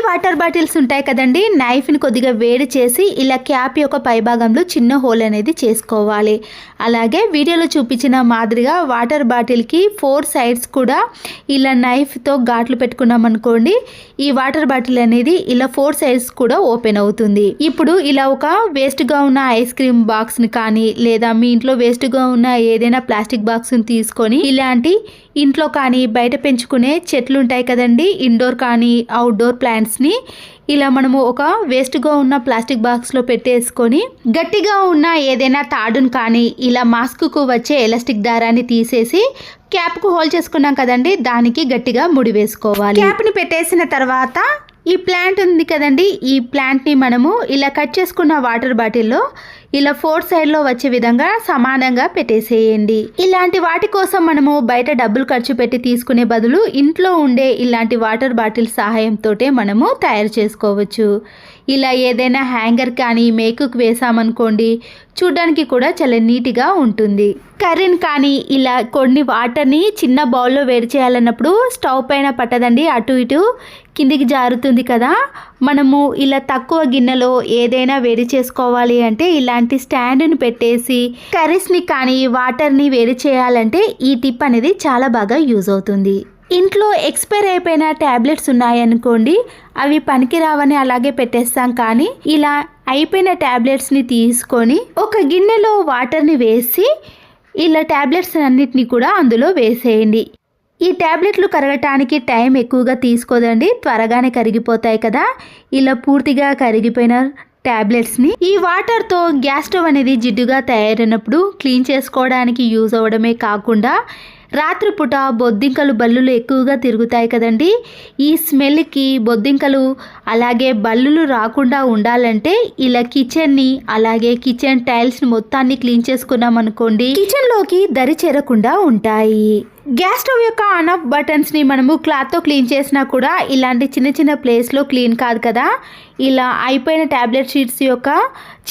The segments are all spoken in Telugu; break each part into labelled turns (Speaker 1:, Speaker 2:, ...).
Speaker 1: వాటర్ బాటిల్స్ ఉంటాయి కదండి, నైఫ్ని కొద్దిగా వేడి చేసి ఇలా క్యాప్ యొక్క పైభాగంలో చిన్న హోల్ అనేది చేసుకోవాలి. అలాగే వీడియోలో చూపించిన మాదిరిగా వాటర్ బాటిల్కి 4 సైడ్స్ కూడా ఇలా నైఫ్తో ఘాట్లు పెట్టుకున్నాం అనుకోండి, ఈ వాటర్ బాటిల్ అనేది ఇలా 4 సైడ్స్ కూడా ఓపెన్ అవుతుంది. ఇప్పుడు ఇలా ఒక వేస్ట్గా ఉన్న ఐస్ క్రీమ్ బాక్స్ని కానీ లేదా మీ ఇంట్లో వేస్ట్గా ఉన్న ఏదైనా ప్లాస్టిక్ బాక్స్ని తీసుకొని ఇలాంటి ఇంట్లో కానీ బయట పెంచుకునే చెట్లు ఉంటాయి కదండి, ఇండోర్ కానీ అవుట్డోర్ ప్లాంట్స్ని ఇలా మనము ఒక వేస్ట్గా ఉన్న ప్లాస్టిక్ బాక్స్లో పెట్టేసుకొని గట్టిగా ఉన్న ఏదైనా తాడును కానీ ఇలా మాస్క్కు వచ్చే ఎలాస్టిక్ దారాన్ని తీసేసి క్యాప్కు హోల్ చేసుకున్నాం కదండి, దానికి గట్టిగా ముడి వేసుకోవాలి. క్యాప్ని పెట్టేసిన తర్వాత ఈ ప్లాంట్ ఉంది కదండి, ఈ ప్లాంట్ని మనము ఇలా కట్ చేసుకున్న వాటర్ బాటిల్లో ఇలా 4 సైడ్లో వచ్చే విధంగా సమానంగా పెట్టేసేయండి. ఇలాంటి వాటి కోసం మనము బయట డబ్బులు ఖర్చు పెట్టి తీసుకునే బదులు ఇంట్లో ఉండే ఇలాంటి వాటర్ బాటిల్ సహాయంతో మనము తయారు చేసుకోవచ్చు. ఇలా ఏదైనా హ్యాంగర్ కానీ మేకుకు వేసామనుకోండి, చూడడానికి కూడా చాలా నీట్గా ఉంటుంది. కర్రీని కానీ ఇలా కొన్ని వాటర్ని చిన్న బౌల్లో వేడి చేయాలన్నప్పుడు స్టవ్ పైన పట్టదండి, అటు ఇటు కిందికి జారుతుంది కదా. మనము ఇలా తక్కువ గిన్నెలో ఏదైనా వేడి చేసుకోవాలి అంటే ఇలాంటి స్టాండ్ని పెట్టేసి కర్రీస్ని కానీ వాటర్ని వేడి చేయాలంటే ఈ టిప్ అనేది చాలా బాగా యూజ్ అవుతుంది. ఇంట్లో ఎక్స్పైర్ అయిపోయిన ట్యాబ్లెట్స్ ఉన్నాయనుకోండి, అవి పనికి రావని అలాగే పెట్టేస్తాం. కానీ ఇలా అయిపోయిన ట్యాబ్లెట్స్ని తీసుకొని ఒక గిన్నెలో వాటర్ని వేసి ఇలా ట్యాబ్లెట్స్ అన్నిటిని కూడా అందులో వేసేయండి. ఈ ట్యాబ్లెట్లు కరగటానికి టైం ఎక్కువగా తీసుకోదండి, త్వరగానే కరిగిపోతాయి కదా. ఇలా పూర్తిగా కరిగిపోయిన ట్యాబ్లెట్స్ని ఈ వాటర్తో గ్యాస్ స్టవ్ అనేది జిడ్డుగా తయారైనప్పుడు క్లీన్ చేసుకోవడానికి యూజ్ అవ్వడమే కాకుండా రాత్రిపూట బొద్దింకలు బల్లులు ఎక్కువగా తిరుగుతాయి కదండి, ఈ స్మెల్కి బొద్దింకలు అలాగే బల్లులు రాకుండా ఉండాలంటే ఇలా కిచెన్ని అలాగే కిచెన్ టైల్స్ని మొత్తాన్ని క్లీన్ చేసుకున్నాం అనుకోండి, కిచెన్లోకి దరి చేరకుండా ఉంటాయి. గ్యాస్ స్టవ్ యొక్క ఆన్ ఆఫ్ బటన్స్ని మనము క్లాత్తో క్లీన్ చేసినా కూడా ఇలాంటి చిన్న చిన్న ప్లేస్లో క్లీన్ కాదు కదా. ఇలా అయిపోయిన ట్యాబ్లెట్ షీట్స్ యొక్క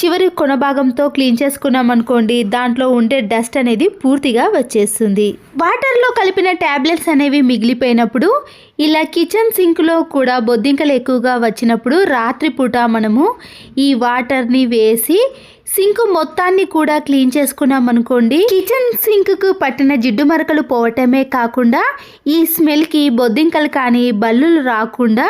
Speaker 1: చివరి కొనభాగంతో క్లీన్ చేసుకున్నాం అనుకోండి, దాంట్లో ఉండే డస్ట్ అనేది పూర్తిగా వచ్చేస్తుంది. వాటర్లో కలిపిన ట్యాబ్లెట్స్ అనేవి మిగిలిపోయినప్పుడు ఇలా కిచెన్ సింక్లో కూడా బొద్దింకలు ఎక్కువగా వచ్చినప్పుడు రాత్రిపూట మనము ఈ వాటర్ని వేసి సింక్ మొత్తాన్ని కూడా క్లీన్ చేసుకున్నాం అనుకోండి, కిచెన్ సింక్కు పట్టిన జిడ్డు మరకలు పోవటమే కాకుండా ఈ స్మెల్కి బొద్దింకలు కానీ బల్లులు రాకుండా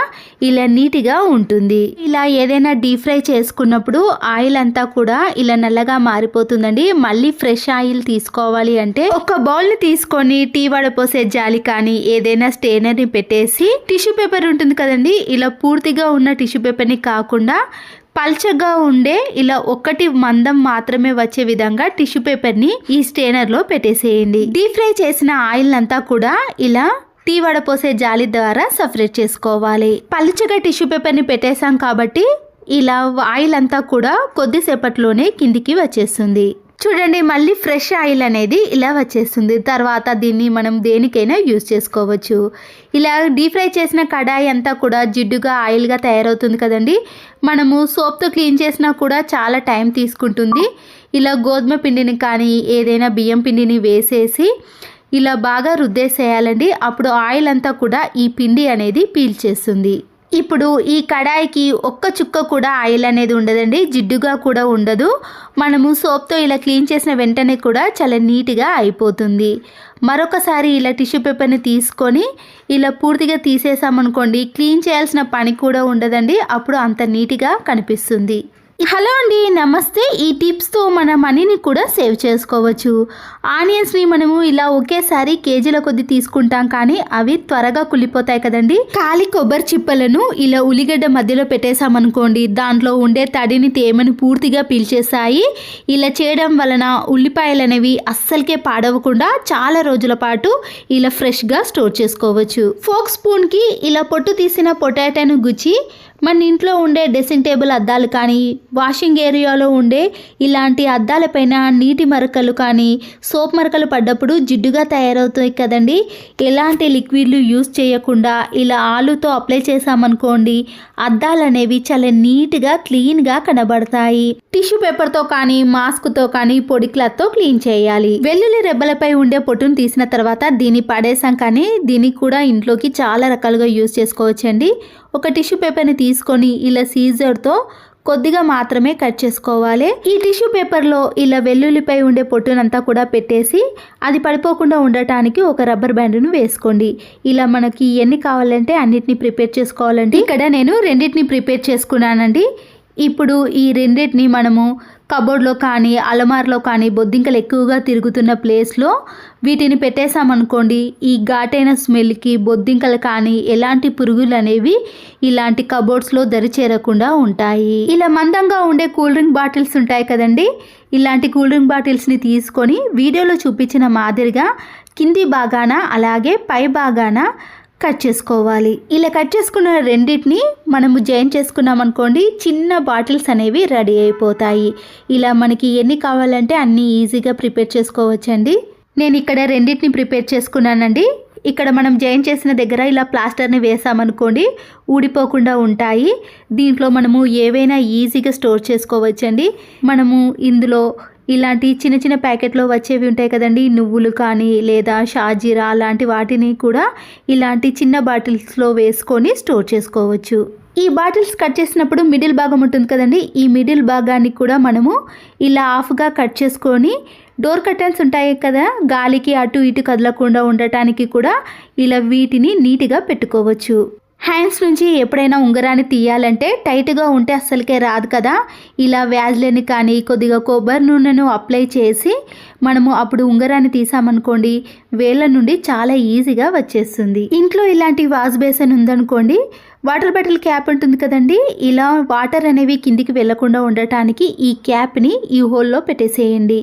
Speaker 1: ఇలా నీట్గా ఉంటుంది. ఇలా ఏదైనా డీప్ ఫ్రై చేసుకున్నప్పుడు ఆయిల్ అంతా కూడా ఇలా నల్లగా మారిపోతుందండి. మళ్ళీ ఫ్రెష్ ఆయిల్ తీసుకోవాలి అంటే ఒక బౌల్ని తీసుకొని టీ వడపోసే జాలి కానీ ఏదైనా స్టెయినర్ని పెట్టేసి టిష్యూ పేపర్ ఉంటుంది కదండి, ఇలా పూర్తిగా ఉన్న టిష్యూ పేపర్ని కాకుండా పల్చగా ఉండే ఇలా ఒకటి మందం మాత్రమే వచ్చే విధంగా టిష్యూ పేపర్ని ఈ స్టెయినర్లో పెట్టేసేయండి. డీప్ ఫ్రై చేసిన ఆయిల్ అంతా కూడా ఇలా టీ వడపోసే జాలి ద్వారా సపరేట్ చేసుకోవాలి. పల్చగా టిష్యూ పేపర్ని పెట్టేసాం కాబట్టి ఇలా ఆయిల్ అంతా కూడా కొద్దిసేపట్లోనే కిందికి వచ్చేస్తుంది. చూడండి, మళ్ళీ ఫ్రెష్ ఆయిల్ అనేది ఇలా వచ్చేస్తుంది. తర్వాత దీన్ని మనం దేనికైనా యూజ్ చేసుకోవచ్చు. ఇలా డీప్ ఫ్రై చేసిన కడాయి అంతా కూడా జిడ్డుగా ఆయిల్గా తయారవుతుంది కదండి, మనము సోప్తో క్లీన్ చేసినా కూడా చాలా టైం తీసుకుంటుంది. ఇలా గోధుమ పిండిని కానీ ఏదైనా బియ్యం పిండిని వేసేసి ఇలా బాగా రుద్దేసేయాలండి. అప్పుడు ఆయిల్ అంతా కూడా ఈ పిండి అనేది పీల్చేస్తుంది. ఇప్పుడు ఈ కడాయికి ఒక్క చుక్క కూడా ఆయిల్ అనేది ఉండదండి, జిడ్డుగా కూడా ఉండదు. మనము సోప్తో ఇలా క్లీన్ చేసిన వెంటనే కూడా చాలా నీట్గా అయిపోతుంది. మరొకసారి ఇలా టిష్యూ పేపర్ని తీసుకొని ఇలా పూర్తిగా తీసేసామనుకోండి, క్లీన్ చేయాల్సిన పని కూడా ఉండదండి, అప్పుడు అంత నీట్గా కనిపిస్తుంది. హలో అండి, నమస్తే. ఈ టిప్స్తో మన మనీని కూడా సేవ్ చేసుకోవచ్చు. ఆనియన్స్ని మనము ఇలా ఒకేసారి కేజీల కొద్ది తీసుకుంటాం, కానీ అవి త్వరగా కుళ్ళిపోతాయి కదండి. ఖాళీ కొబ్బరి చిప్పలను ఇలా ఉల్లిగడ్డ మధ్యలో పెట్టేసామనుకోండి, దాంట్లో ఉండే తడిని తేమని పూర్తిగా పీల్చేస్తాయి. ఇలా చేయడం వలన ఉల్లిపాయలు అనేవి అస్సలకే పాడవకుండా చాలా రోజుల పాటు ఇలా ఫ్రెష్గా స్టోర్ చేసుకోవచ్చు. ఫోక్ స్పూన్కి ఇలా పొట్టు తీసిన పొటాటోను గుచ్చి మన ఇంట్లో ఉండే డ్రెస్సింగ్ టేబుల్ అద్దాలు కానీ వాషింగ్ ఏరియాలో ఉండే ఇలాంటి అద్దాలపైన నీటి మరకలు కానీ సోప్ మరకలు పడ్డప్పుడు జిడ్డుగా తయారవుతాయి కదండి. ఎలాంటి లిక్విడ్లు యూజ్ చేయకుండా ఇలా ఆలుతో అప్లై చేసామనుకోండి, అద్దాలు అనేవి చాలా నీట్గా క్లీన్గా కనబడతాయి. టిష్యూ పేపర్తో కానీ మాస్క్తో కానీ పొడి క్లాత్తో క్లీన్ చేయాలి. వెల్లుల్లి రెబ్బలపై ఉండే పొట్టును తీసిన తర్వాత దీన్ని పడేసాం, కానీ దీన్ని కూడా ఇంట్లోకి చాలా రకాలుగా యూజ్ చేసుకోవచ్చండి. ఒక టిష్యూ పేపర్ని తీసుకొని ఇలా సీజర్తో కొద్దిగా మాత్రమే కట్ చేసుకోవాలి. ఈ టిష్యూ పేపర్లో ఇలా వెల్లుల్లిపై ఉండే పొట్టునంతా కూడా పెట్టేసి అది పడిపోకుండా ఉండటానికి ఒక రబ్బర్ బ్యాండ్ను వేసుకోండి. ఇలా మనకి ఎన్ని కావాలంటే అన్నిటిని ప్రిపేర్ చేసుకోవాలండి. ఇక్కడ నేను రెండింటిని ప్రిపేర్ చేసుకున్నానండి. ఇప్పుడు ఈ రెండింటిని మనము కబోర్డ్లో కానీ అలమార్లో కానీ బొద్దింకలు ఎక్కువగా తిరుగుతున్న ప్లేస్లో వీటిని పెట్టేసామనుకోండి, ఈ ఘాటైన స్మెల్కి బొద్దింకలు కానీ ఎలాంటి పురుగులు అనేవి ఇలాంటి కబోర్డ్స్లో దరి చేరకుండా ఉంటాయి. ఇలా మందంగా ఉండే కూల్ డ్రింక్ బాటిల్స్ ఉంటాయి కదండి, ఇలాంటి కూల్ డ్రింక్ బాటిల్స్ని తీసుకొని వీడియోలో చూపించిన మాదిరిగా కింది భాగాన అలాగే పై భాగాన కట్ చేసుకోవాలి. ఇలా కట్ చేసుకున్న రెండింటిని మనము జాయిన్ చేసుకున్నాం అనుకోండి, చిన్న బాటిల్స్ అనేవి రెడీ అయిపోతాయి. ఇలా మనకి ఎన్ని కావాలంటే అన్నీ ఈజీగా ప్రిపేర్ చేసుకోవచ్చండి. నేను ఇక్కడ రెండింటిని ప్రిపేర్ చేసుకున్నానండి. ఇక్కడ మనం జాయిన్ చేసిన దగ్గర ఇలా ప్లాస్టర్ని వేసామనుకోండి, ఊడిపోకుండా ఉంటాయి. దీంట్లో మనము ఏవైనా ఈజీగా స్టోర్ చేసుకోవచ్చండి. మనము ఇందులో ఇలాంటి చిన్న చిన్న ప్యాకెట్లో వచ్చేవి ఉంటాయి కదండి, నువ్వులు కానీ లేదా షాజీరా అలాంటి వాటిని కూడా ఇలాంటి చిన్న బాటిల్స్లో వేసుకొని స్టోర్ చేసుకోవచ్చు. ఈ బాటిల్స్ కట్ చేసినప్పుడు మిడిల్ భాగం ఉంటుంది కదండి, ఈ మిడిల్ భాగాన్ని కూడా మనము ఇలా హాఫ్గా కట్ చేసుకొని డోర్ కర్టన్స్ ఉంటాయి కదా, గాలికి అటు ఇటు కదలకుండా ఉండటానికి కూడా ఇలా వీటిని నీట్గా పెట్టుకోవచ్చు. హ్యాండ్స్ నుంచి ఎప్పుడైనా ఉంగరాన్ని తీయాలంటే టైట్గా ఉంటే అస్సలకే రాదు కదా, ఇలా వ్యాజ్లైన్ కానీ కొద్దిగా కొబ్బరి నూనెను అప్లై చేసి మనము అప్పుడు ఉంగరాన్ని తీసామనుకోండి, వేళ్ళ నుండి చాలా ఈజీగా వచ్చేస్తుంది. ఇంట్లో ఇలాంటి వాష్ బేసిన్ ఉందనుకోండి, వాటర్ బాటిల్ క్యాప్ ఉంటుంది కదండి, ఇలా వాటర్ అనేవి కిందికి వెళ్లకుండా ఉండటానికి ఈ క్యాప్ని ఈ హోల్లో పెట్టేసేయండి.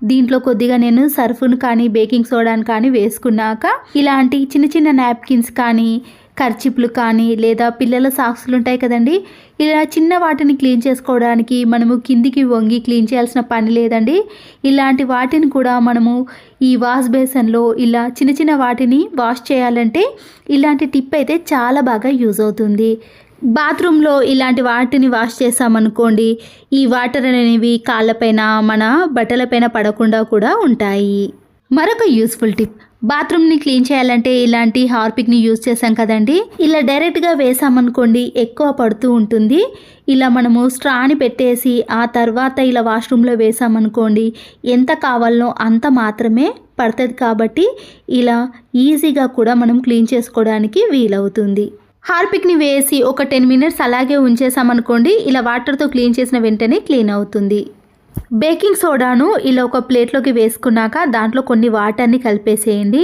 Speaker 1: దీంట్లో కొద్దిగా నేను సర్ఫ్ను కానీ బేకింగ్ సోడాను కానీ వేసుకున్నాక ఇలాంటి చిన్న చిన్న నాప్కిన్స్ కానీ కర్చిప్లు కానీ లేదా పిల్లల సాక్స్లు ఉంటాయి కదండి, ఇలా చిన్న వాటిని క్లీన్ చేసుకోవడానికి మనము కిందికి వంగి క్లీన్ చేయాల్సిన పని లేదండి. ఇలాంటి వాటిని కూడా మనము ఈ వాష్ బేసిన్లో ఇలా చిన్న చిన్న వాటిని వాష్ చేయాలంటే ఇలాంటి టిప్ అయితే చాలా బాగా యూజ్ అవుతుంది. బాత్రూంలో ఇలాంటి వాటిని వాష్ చేసామనుకోండి, ఈ వాటర్ అనేవి కాళ్ళపైన మన బట్టలపైన పడకుండా కూడా ఉంటాయి. మరొక యూస్ఫుల్ టిప్, బాత్రూమ్ని క్లీన్ చేయాలంటే ఇలాంటి హార్పిక్ని యూజ్ చేసాం కదండి, ఇలా డైరెక్ట్గా వేసామనుకోండి ఎక్కువ పడుతూ ఉంటుంది. ఇలా మనము స్ట్రాని పెట్టేసి ఆ తర్వాత ఇలా వాష్రూమ్లో వేసామనుకోండి ఎంత కావాలనో అంత మాత్రమే పడుతుంది. కాబట్టి ఇలా ఈజీగా కూడా మనం క్లీన్ చేసుకోవడానికి వీలవుతుంది. హార్పిక్ని వేసి ఒక 10 మినిట్స్ అలాగే ఉంచేసామనుకోండి, ఇలా వాటర్తో క్లీన్ చేసిన వెంటనే క్లీన్ అవుతుంది. బేకింగ్ సోడాను ఇలా ఒక ప్లేట్లోకి వేసుకున్నాక దాంట్లో కొన్ని వాటర్ని కలిపేసేయండి.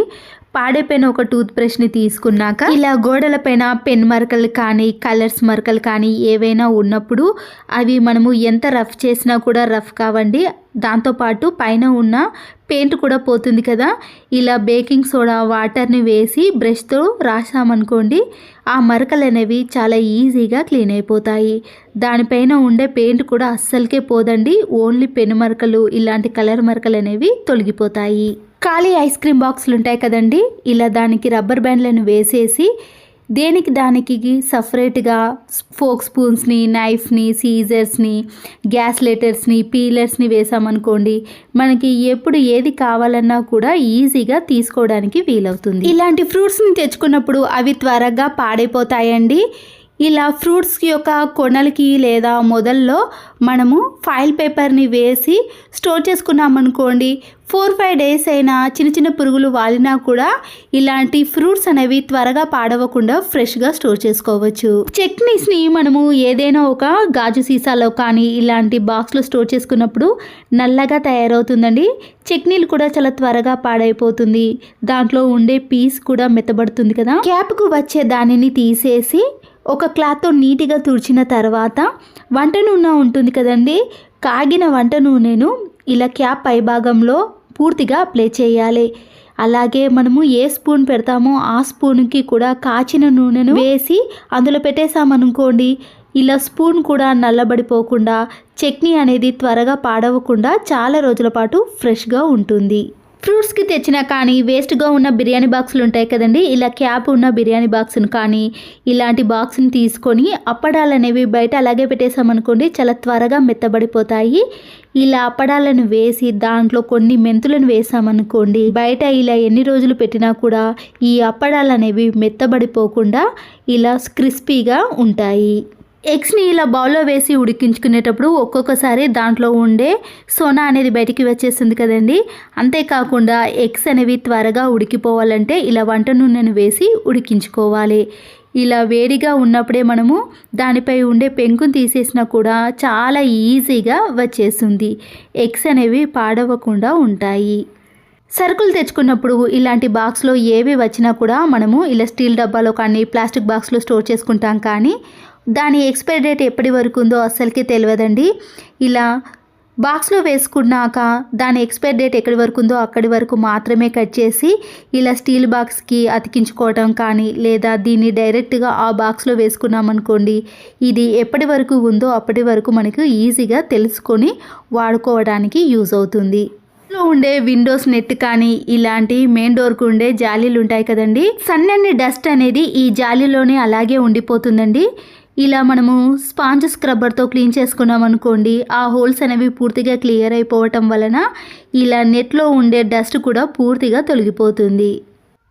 Speaker 1: పాడైపోయిన ఒక టూత్ బ్రష్ని తీసుకున్నాక ఇలా గోడలపైన పెన్ మరకలు కానీ కలర్స్ మరకలు కానీ ఏవైనా ఉన్నప్పుడు అవి మనము ఎంత రఫ్ చేసినా కూడా రఫ్ కావండి, దాంతోపాటు పైన ఉన్న పెయింట్ కూడా పోతుంది కదా. ఇలా బేకింగ్ సోడా వాటర్ని వేసి బ్రష్తో రాసామనుకోండి, ఆ మరకలు అనేవి చాలా ఈజీగా క్లీన్ అయిపోతాయి. దానిపైన ఉండే పెయింట్ కూడా అస్సలకే పోదండి, ఓన్లీ పెన్ మరకలు ఇలాంటి కలర్ మరకలు అనేవి తొలగిపోతాయి. ఖాళీ ఐస్ క్రీమ్ బాక్సులు ఉంటాయి కదండి, ఇలా దానికి రబ్బర్ బ్యాండ్లను వేసేసి దేనికి దానికి సపరేట్గా ఫోక్ స్పూన్స్ని, నైఫ్ని, సీజర్స్ని, గ్యాస్ లైటర్స్ని, పీలర్స్ని వేసామనుకోండి, మనకి ఎప్పుడు ఏది కావాలన్నా కూడా ఈజీగా తీసుకోవడానికి వీలవుతుంది. ఇలాంటి ఫ్రూట్స్ని తెచ్చుకున్నప్పుడు అవి త్వరగా పాడైపోతాయండి. ఇలా ఫ్రూట్స్ యొక్క కొనలకి లేదా మొదల్లో మనము ఫాయిల్ పేపర్ని వేసి స్టోర్ చేసుకున్నామనుకోండి, 4-5 డేస్ అయినా చిన్న చిన్న పురుగులు వాలినా కూడా ఇలాంటి ఫ్రూట్స్ అనేవి త్వరగా పాడవకుండా ఫ్రెష్గా స్టోర్ చేసుకోవచ్చు. చట్నీస్ని మనము ఏదైనా ఒక గాజు సీసాలో కానీ ఇలాంటి బాక్స్లో స్టోర్ చేసుకున్నప్పుడు నల్లగా తయారవుతుందండి. చట్నీలు కూడా చాలా త్వరగా పాడైపోతుంది, దాంట్లో ఉండే పీస్ కూడా మెత్తబడుతుంది కదా. క్యాప్కు వచ్చే దానిని తీసేసి ఒక క్లాత్తో నీట్గా తుడిచిన తర్వాత వంట నూనె ఉంటుంది కదండి, కాగిన వంట నూనెను ఇలా క్యాప్ పై భాగంలో పూర్తిగా అప్లై చేయాలి. అలాగే మనము ఏ స్పూన్ పెడతామో ఆ స్పూన్కి కూడా కాచిన నూనెను వేసి అందులో పెట్టేసామనుకోండి, ఇలా స్పూన్ కూడా నల్లబడిపోకుండా చట్నీ అనేది త్వరగా పాడవకుండా చాలా రోజుల పాటు ఫ్రెష్గా ఉంటుంది. ఫ్రూట్స్కి తెచ్చినా కానీ వేస్ట్గా ఉన్న బిర్యానీ బాక్సులు ఉంటాయి కదండి, ఇలా క్యాప్ ఉన్న బిర్యానీ బాక్స్ను కానీ ఇలాంటి బాక్స్ని తీసుకొని అప్పడాలు అనేవి బయట అలాగే పెట్టేసామనుకోండి చాలా త్వరగా మెత్తబడిపోతాయి. ఇలా అప్పడాలను వేసి దాంట్లో కొన్ని మెంతులను వేసామనుకోండి బయట ఇలా ఎన్ని రోజులు పెట్టినా కూడా ఈ అప్పడాలు అనేవి మెత్తబడిపోకుండా ఇలా క్రిస్పీగా ఉంటాయి. ఎగ్స్ని ఇలా బౌల్లో వేసి ఉడికించుకునేటప్పుడు ఒక్కొక్కసారి దాంట్లో ఉండే సోనా అనేది బయటికి వచ్చేస్తుంది కదండి. అంతేకాకుండా ఎగ్స్ అనేవి త్వరగా ఉడికిపోవాలంటే ఇలా వంట నూనెను వేసి ఉడికించుకోవాలి. ఇలా వేడిగా ఉన్నప్పుడే మనము దానిపై ఉండే పెంకును తీసేసినా కూడా చాలా ఈజీగా వచ్చేస్తుంది. ఎగ్స్ అనేవి పాడవకుండా ఉంటాయి. సరుకులు తెచ్చుకున్నప్పుడు ఇలాంటి బాక్స్లో ఏవి వచ్చినా కూడా మనము ఇలా స్టీల్ డబ్బాలో కానీ ప్లాస్టిక్ బాక్స్లో స్టోర్ చేసుకుంటాం, కానీ దాని ఎక్స్పైరీ డేట్ ఎప్పటి వరకు ఉందో అస్సలకి తెలియదండి. ఇలా బాక్స్లో వేసుకున్నాక దాని ఎక్స్పైరీ డేట్ ఎక్కడి వరకు ఉందో అక్కడి వరకు మాత్రమే కట్ చేసి ఇలా స్టీల్ బాక్స్కి అతికించుకోవటం కానీ లేదా దీన్ని డైరెక్ట్గా ఆ బాక్స్లో వేసుకున్నామనుకోండి ఇది ఎప్పటి వరకు ఉందో అప్పటి వరకు మనకు ఈజీగా తెలుసుకొని వాడుకోవడానికి యూజ్ అవుతుంది. లో ఉండే విండోస్ నెట్ కానీ ఇలాంటి మెయిన్ డోర్కు ఉండే జాలీలు ఉంటాయి కదండి, సన్నని డస్ట్ అనేది ఈ జాలీలోనే అలాగే ఉండిపోతుందండి. ఇలా మనము స్పాంజ్ స్క్రబ్బర్తో క్లీన్ చేసుకున్నాం అనుకోండి ఆ హోల్స్ అనేవి పూర్తిగా క్లియర్ అయిపోవటం వలన ఇలా నెట్లో ఉండే డస్ట్ కూడా పూర్తిగా తొలగిపోతుంది.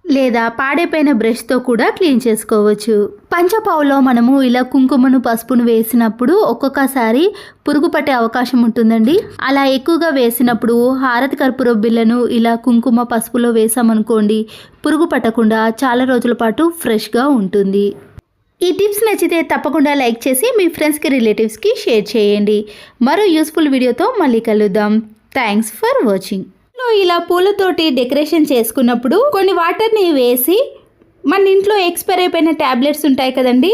Speaker 1: లేదా పాడైపోయిన బ్రష్తో కూడా క్లీన్ చేసుకోవచ్చు. పంచపావులో మనము ఇలా కుంకుమను పసుపును వేసినప్పుడు ఒక్కొక్కసారి పురుగు పట్టే అవకాశం ఉంటుందండి. అలా ఎక్కువగా వేసినప్పుడు హారతి కర్పూర బిళ్ళను ఇలా కుంకుమ పసుపులో వేసామనుకోండి పురుగు పట్టకుండా చాలా రోజుల పాటు ఫ్రెష్గా ఉంటుంది. ఈ టిప్స్ నచ్చితే తప్పకుండా లైక్ చేసి మీ ఫ్రెండ్స్కి రిలేటివ్స్కి షేర్ చేయండి. మరో యూస్ఫుల్ వీడియోతో మళ్ళీ కలుద్దాం. Thanks for watching. ఇలా పూలతోటి డెకరేషన్ చేసుకున్నప్పుడు కొన్ని వాటర్ని వేసి మన ఇంట్లో ఎక్స్పైర్ అయిపోయిన ట్యాబ్లెట్స్ ఉంటాయి కదండి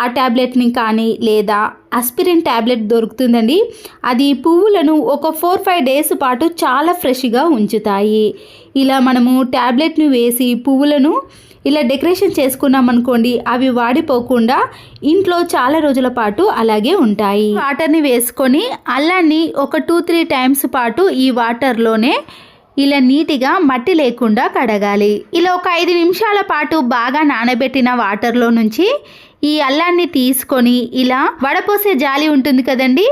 Speaker 1: ఆ ట్యాబ్లెట్ని కానీ లేదా ఆస్పిరిన్ ట్యాబ్లెట్ దొరుకుతుందండి, అది పువ్వులను ఒక 4-5 డేస్ పాటు చాలా ఫ్రెష్గా ఉంచుతాయి. ఇలా మనము ట్యాబ్లెట్ని వేసి పువ్వులను ఇలా డెకరేషన్ చేసుకున్నాం అనుకోండి అవి వాడిపోకుండా ఇంట్లో చాలా రోజుల పాటు అలాగే ఉంటాయి. వాటర్ని వేసుకొని అల్లాన్ని ఒక 2-3 టైమ్స్ పాటు ఈ వాటర్లోనే ఇలా నీట్గా మట్టి లేకుండా కడగాలి. ఇలా ఒక 5 నిమిషాల పాటు బాగా నానబెట్టిన వాటర్లో నుంచి ఈ అల్లాన్ని తీసుకొని ఇలా వడపోసే జాలి ఉంటుంది కదండి,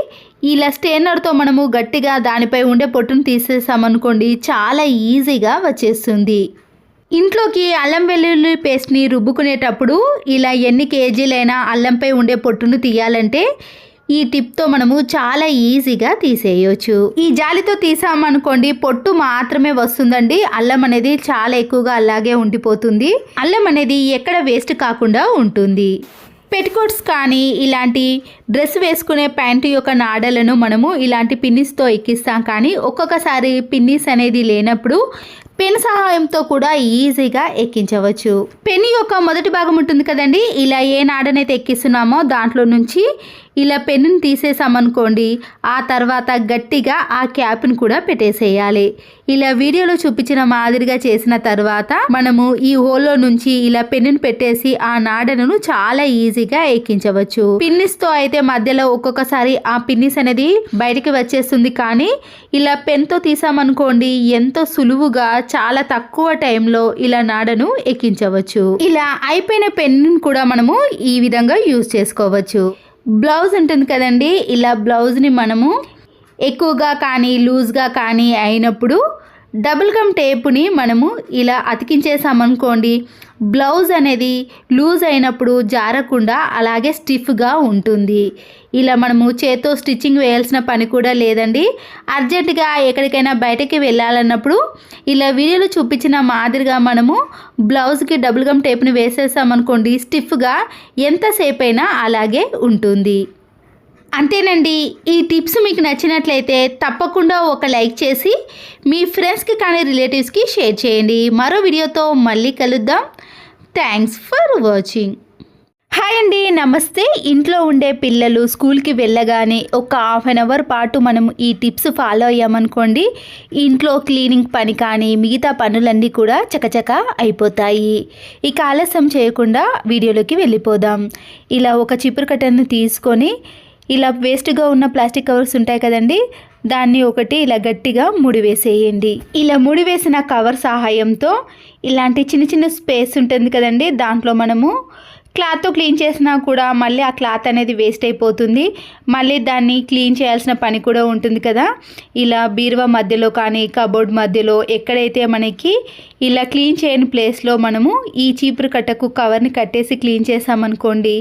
Speaker 1: ఇలా స్టెయినర్తో మనము గట్టిగా దానిపై ఉండే పొట్టును తీసేసామనుకోండి చాలా ఈజీగా వచ్చేస్తుంది. ఇంట్లోకి అల్లం వెల్లుల్లి పేస్ట్ని రుబ్బుకునేటప్పుడు ఇలా ఎన్ని కేజీలైనా అల్లంపై ఉండే పొట్టును తీయాలంటే ఈ టిప్తో మనము చాలా ఈజీగా తీసేయవచ్చు. ఈ జాలితో తీసామనుకోండి పొట్టు మాత్రమే వస్తుందండి, అల్లం అనేది చాలా ఎక్కువగా అలాగే ఉండిపోతుంది. అల్లం అనేది ఎక్కడ వేస్ట్ కాకుండా ఉంటుంది. పెటికోట్స్ కానీ ఇలాంటి డ్రెస్ వేసుకునే ప్యాంటు యొక్క నాడలను మనము ఇలాంటి పిన్నిస్తో ఎక్కిస్తాం, కానీ ఒక్కొక్కసారి పిన్నిస్ అనేది లేనప్పుడు పెన్ సహాయంతో కూడా ఈజీగా ఎక్కించవచ్చు. పెన్ యొక్క మొదటి భాగం ఉంటుంది కదండి, ఇలా ఏ నాడనైతే ఎక్కిస్తున్నామో దాంట్లో నుంచి ఇలా పెన్నుని తీసేసామనుకోండి ఆ తర్వాత గట్టిగా ఆ క్యాప్ని కూడా పెట్టేసేయాలి. ఇలా వీడియోలో చూపించిన మాదిరిగా చేసిన తర్వాత మనము ఈ హోల్లో నుంచి ఇలా పెన్నుని పెట్టేసి ఆ నాడను చాలా ఈజీగా ఎక్కించవచ్చు. పిన్నిస్తో అయితే మధ్యలో ఒక్కొక్కసారి ఆ పిన్నిస్ అనేది బయటికి వచ్చేస్తుంది, కానీ ఇలా పెన్తో తీసామనుకోండి ఎంతో సులువుగా చాలా తక్కువ టైంలో ఇలా నాడను ఎక్కించవచ్చు. ఇలా అయిపోయిన పెన్ను కూడా మనము ఈ విధంగా యూజ్ చేసుకోవచ్చు. బ్లౌజ్ ఉంటుంది కదండి, ఇలా బ్లౌజ్ని మనము ఎక్కువగా కానీ లూజ్గా కానీ అయినప్పుడు డబుల్ గమ్ టేపుని మనము ఇలా అతికించేసామనుకోండి బ్లౌజ్ అనేది లూజ్ అయినప్పుడు జారకుండా అలాగే స్టిఫ్గా ఉంటుంది. ఇలా మనము చేత్తో స్టిచ్చింగ్ వేయాల్సిన పని కూడా లేదండి. అర్జెంటుగా ఎక్కడికైనా బయటకి వెళ్ళాలన్నప్పుడు ఇలా వీడియోలో చూపించిన మాదిరిగా మనము బ్లౌజ్కి డబుల్ గమ్ టేప్ని వేసేసామనుకోండి స్టిఫ్గా ఎంతసేపు అయినా అలాగే ఉంటుంది. అంతేనండి. ఈ టిప్స్ మీకు నచ్చినట్లయితే తప్పకుండా ఒక లైక్ చేసి మీ ఫ్రెండ్స్కి కానీ రిలేటివ్స్కి షేర్ చేయండి. మరో వీడియోతో మళ్ళీ కలుద్దాం. Thanks for watching. హాయ్ అండి, నమస్తే. ఇంట్లో ఉండే పిల్లలు స్కూల్కి వెళ్ళగానే ఒక 1/2 అవర్ పాటు మనం ఈ టిప్స్ ఫాలో అయ్యామనుకోండి ఇంట్లో క్లీనింగ్ పని కానీ మిగతా పనులన్నీ కూడా చకచక అయిపోతాయి. ఇక ఆలస్యం చేయకుండా వీడియోలోకి వెళ్ళిపోదాం. ఇలా ఒక చీపురు కట్టను తీసుకొని ఇలా వేస్ట్గా ఉన్న ప్లాస్టిక్ కవర్స్ ఉంటాయి కదండి దాన్ని ఒకటి ఇలా గట్టిగా ముడివేసేయండి. ఇలా ముడివేసిన కవర్ సహాయంతో ఇలాంటి చిన్న చిన్న స్పేస్ ఉంటుంది కదండి, దాంట్లో మనము క్లాత్తో క్లీన్ చేసినా కూడా మళ్ళీ ఆ క్లాత్ అనేది వేస్ట్ అయిపోతుంది, మళ్ళీ దాన్ని క్లీన్ చేయాల్సిన పని కూడా ఉంటుంది కదా. ఇలా బీరువా మధ్యలో కానీ కబోర్డ్ మధ్యలో ఎక్కడైతే మనకి ఇలా క్లీన్ చేయని ప్లేస్లో మనము ఈ చీపురు కట్టకు కవర్ని కట్టేసి క్లీన్ చేసామనుకోండి,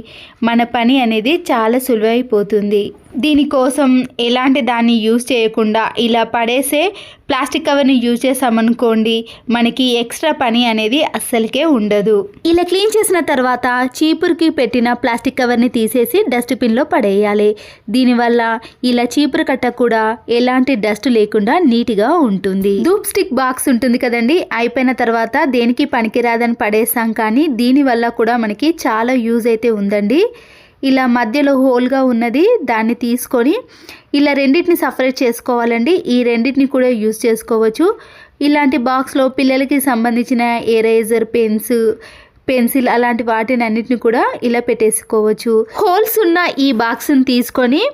Speaker 1: మన పని అనేది చాలా సులువైపోతుంది. దీనికోసం ఎలాంటి దాన్ని యూజ్ చేయకుండా ఇలా పడేసే ప్లాస్టిక్ కవర్ని యూజ్ చేసామనుకోండి, మనకి ఎక్స్ట్రా పని అనేది అస్సలకే ఉండదు. ఇలా క్లీన్ చేసిన తర్వాత చీపురుకి పెట్టిన ప్లాస్టిక్ కవర్ని తీసేసి డస్ట్బిన్లో పడేయాలి. దీనివల్ల ఇలా చీపురు కట్ట కూడా ఎలాంటి డస్ట్ లేకుండా నీట్గా ఉంటుంది. ధూప్ స్టిక్ బాక్స్ ఉంటుంది కదండి, అయిపోయిన తర్వాత దేనికి పనికిరాదని పడేసాం, కానీ దీనివల్ల కూడా మనకి చాలా యూజ్ అయితే ఉందండి. ఇలా మధ్యలో హోల్గా ఉన్నది దాన్ని తీసుకొని ఇలా రెండింటిని సపరేట్ చేసుకోవాలండి. ఈ రెండింటిని కూడా యూజ్ చేసుకోవచ్చు. ఇలాంటి బాక్స్లో పిల్లలకి సంబంధించిన ఎరేజర్, పెన్సిల్ అలాంటి వాటిని అన్నిటిని కూడా ఇలా పెట్టేసుకోవచ్చు. హోల్స్ ఉన్న ఈ బాక్స్ని తీసుకొని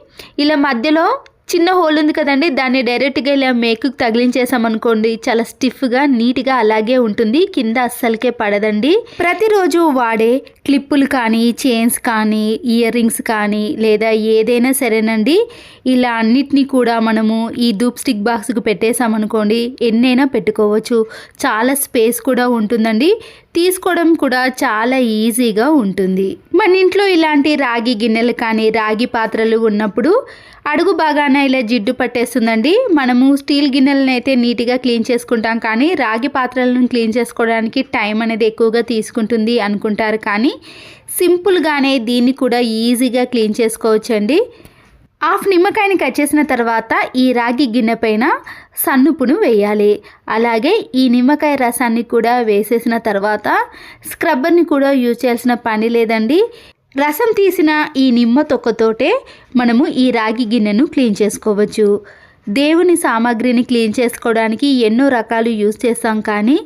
Speaker 1: ఇలా మధ్యలో చిన్న హోల్ ఉంది కదండి, దాన్ని డైరెక్ట్గా ఇలా మేకుకి తగిలించేసామనుకోండి, చాలా స్టిఫ్గా నీట్గా అలాగే ఉంటుంది, కింద అస్సలకే పడదండి. ప్రతిరోజు వాడే క్లిప్పులు కానీ చైన్స్ కానీ ఇయర్ రింగ్స్ కానీ లేదా ఏదైనా సరేనండి, ఇలా అన్నిటినీ కూడా మనము ఈ ధూప్ స్టిక్ బాక్స్కి పెట్టేసామనుకోండి, ఎన్నైనా పెట్టుకోవచ్చు. చాలా స్పేస్ కూడా ఉంటుందండి, తీసుకోవడం కూడా చాలా ఈజీగా ఉంటుంది. మన ఇంట్లో ఇలాంటి రాగి గిన్నెలు కానీ రాగి పాత్రలు ఉన్నప్పుడు అడుగు బాగానే ఇలా జిడ్డు పట్టేస్తుందండి. మనము స్టీల్ గిన్నెలను అయితే నీట్గా క్లీన్ చేసుకుంటాం, కానీ రాగి పాత్రలను క్లీన్ చేసుకోవడానికి టైం అనేది ఎక్కువగా తీసుకుంటుంది అనుకుంటారు, కానీ సింపుల్గానే దీన్ని కూడా ఈజీగా క్లీన్ చేసుకోవచ్చండి. హాఫ్ నిమ్మకాయని కట్ చేసిన తర్వాత ఈ రాగి గిన్నె పైన సన్నుపును వేయాలి. అలాగే ఈ నిమ్మకాయ రసాన్ని కూడా వేసేసిన తర్వాత స్క్రబ్బర్ని కూడా యూజ్ చేయాల్సిన పని లేదండి. రసం తీసిన ఈ నిమ్మ తొక్కతోటే మనము ఈ రాగి గిన్నెను క్లీన్ చేసుకోవచ్చు. దేవుని సామాగ్రిని క్లీన్ చేసుకోవడానికి ఎన్నో రకాలు యూజ్ చేస్తాం, కానీ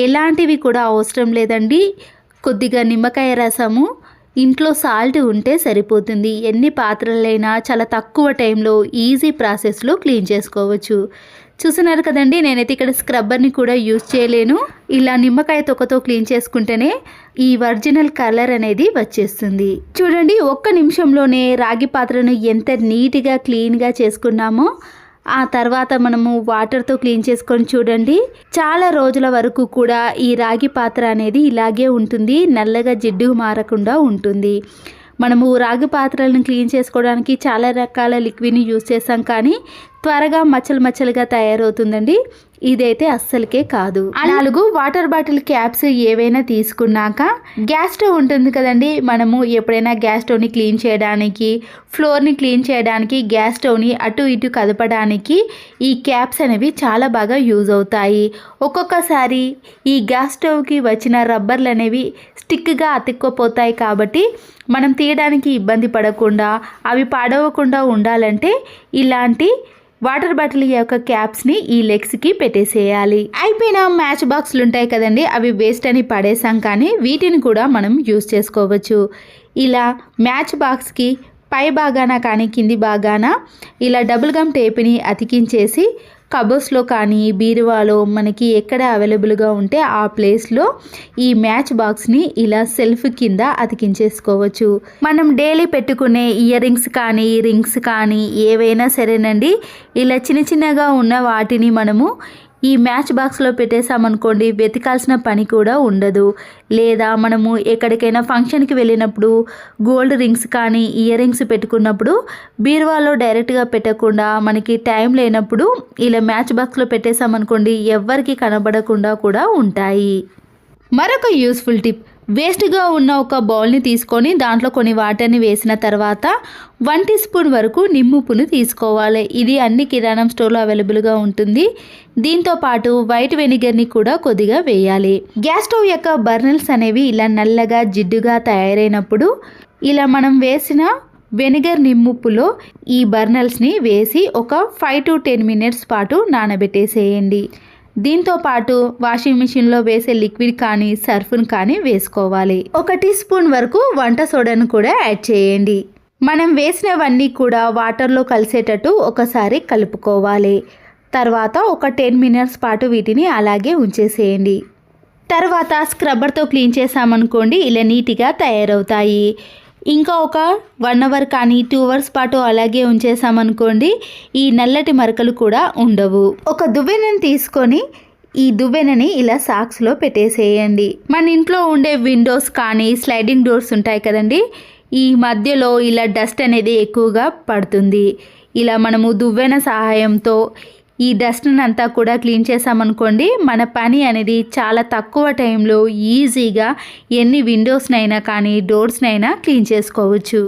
Speaker 1: ఎలాంటివి కూడా అవసరం లేదండి. కొద్దిగా నిమ్మకాయ రసము, ఇంట్లో సాల్ట్ ఉంటే సరిపోతుంది. ఎన్ని పాత్రలైనా చాలా తక్కువ టైంలో ఈజీ ప్రాసెస్లో క్లీన్ చేసుకోవచ్చు. చూస్తున్నారు కదండి, నేనైతే ఇక్కడ స్క్రబ్బర్ని కూడా యూజ్ చేయలేను. ఇలా నిమ్మకాయ తొక్కతో క్లీన్ చేసుకుంటేనే ఈ ఒరిజినల్ కలర్ అనేది వచ్చేస్తుంది. చూడండి, ఒక్క నిమిషంలోనే రాగి పాత్రను ఎంత నీట్గా క్లీన్గా చేసుకున్నామో, ఆ తర్వాత మనము వాటర్తో క్లీన్ చేసుకొని చూడండి, చాలా రోజుల వరకు కూడా ఈ రాగి పాత్ర అనేది ఇలాగే ఉంటుంది, నల్లగా జిడ్డు మారకుండా ఉంటుంది. మనము రాగి పాత్రలను క్లీన్ చేసుకోవడానికి చాలా రకాల లిక్విడ్ని యూజ్ చేస్తాం, కానీ త్వరగా మచ్చలుగా తయారవుతుందండి. ఇదైతే అస్సలకే కాదు. 4 వాటర్ బాటిల్ క్యాప్స్ ఏవైనా తీసుకున్నాక గ్యాస్ స్టవ్ ఉంటుంది కదండి, మనము ఎప్పుడైనా గ్యాస్ స్టవ్ని క్లీన్ చేయడానికి, ఫ్లోర్ని క్లీన్ చేయడానికి, గ్యాస్ స్టవ్ని అటు ఇటు కదపడానికి ఈ క్యాప్స్ అనేవి చాలా బాగా యూజ్ అవుతాయి. ఒక్కొక్కసారి ఈ గ్యాస్ స్టవ్కి వచ్చిన రబ్బర్లు అనేవి స్టిక్గా అతుక్కపోతాయి, కాబట్టి మనం తీయడానికి ఇబ్బంది పడకుండా అవి పాడవకుండా ఉండాలంటే ఇలాంటి వాటర్ బాటిల్ యొక్క క్యాప్స్ని ఈ లెగ్స్కి పెట్టేసేయాలి. అయిపోయిన మ్యాచ్ బాక్స్లు ఉంటాయి కదండి, అవి వేస్ట్ అని పడేసాం, కానీ వీటిని కూడా మనం యూజ్ చేసుకోవచ్చు. ఇలా మ్యాచ్ బాక్స్కి పై భాగాన కానీ కింది భాగాన ఇలా డబుల్ గమ్ టేప్ని అతికించేసి కబోర్డ్స్లో కానీ బీరువాలో మనకి ఎక్కడ అవైలబుల్గా ఉంటే ఆ ప్లేస్లో ఈ మ్యాచ్ బాక్స్ని ఇలా సెల్ఫ్ కింద అతికించేసుకోవచ్చు. మనం డైలీ పెట్టుకునే ఇయర్ రింగ్స్ కానీ ఏవైనా సరేనండి, ఇలా చిన్నగా ఉన్న వాటిని మనము ఈ మ్యాచ్ బాక్స్లో పెట్టేసామనుకోండి, వెతకాల్సిన పని కూడా ఉండదు. లేదా మనము ఎక్కడికైనా ఫంక్షన్కి వెళ్ళినప్పుడు గోల్డ్ రింగ్స్ కానీ ఇయర్ రింగ్స్ పెట్టుకున్నప్పుడు బీరువాలో డైరెక్ట్గా పెట్టకుండా మనకి టైం లేనప్పుడు ఇలా మ్యాచ్ బాక్స్లో పెట్టేసామనుకోండి, ఎవ్వరికి కనబడకుండా కూడా ఉంటాయి. మరొక యూస్ఫుల్ టిప్, వేస్ట్గా ఉన్న ఒక బౌల్ని తీసుకొని దాంట్లో కొన్ని వాటర్ని వేసిన తర్వాత 1 టీ స్పూన్ వరకు నిమ్ముప్పును తీసుకోవాలి. ఇది అన్ని కిరాణం స్టోర్లో అవైలబుల్గా ఉంటుంది. దీంతో పాటు వైట్ వెనిగర్ని కూడా కొద్దిగా వేయాలి. గ్యాస్ స్టవ్ యొక్క బర్నర్స్ అనేవి ఇలా నల్లగా జిడ్డుగా తయారైనప్పుడు ఇలా మనం వేసిన వెనిగర్ నిమ్ముప్పులో ఈ బర్నర్స్ని వేసి ఒక 5 to 10 మినిట్స్ పాటు నానబెట్టేసేయండి. దీంతో పాటు వాషింగ్ మిషన్లో వేసే లిక్విడ్ కానీ సర్ఫ్ను కానీ వేసుకోవాలి. 1 టీ స్పూన్ వరకు వంట సోడాను కూడా యాడ్ చేయండి. మనం వేసినవన్నీ కూడా వాటర్లో కలిసేటట్టు ఒకసారి కలుపుకోవాలి. తర్వాత ఒక 10 మినిట్స్ పాటు వీటిని అలాగే ఉంచేసేయండి. తర్వాత స్క్రబ్బర్తో క్లీన్ చేసామనుకోండి, ఇలా నీట్గా తయారవుతాయి. ఇంకా ఒక 1 అవర్ కానీ 2 అవర్స్ పాటు అలాగే ఉంచేసామనుకోండి, ఈ నల్లటి మరకలు కూడా ఉండవు. ఒక దువ్వెనని తీసుకొని ఈ దువ్వెనని ఇలా సాక్స్లో పెట్టేసేయండి. మన ఇంట్లో ఉండే విండోస్ కానీ స్లైడింగ్ డోర్స్ ఉంటాయి కదండి, ఈ మధ్యలో ఇలా డస్ట్ అనేది ఎక్కువగా పడుతుంది. ఇలా మనము దువ్వెన సహాయంతో ఈ డస్ట్ని అంతా కూడా క్లీన్ చేసామనుకోండి, మన పని అనేది చాలా తక్కువ టైంలో ఈజీగా ఎన్ని విండోస్నైనా కానీ డోర్స్నైనా క్లీన్ చేసుకోవచ్చు.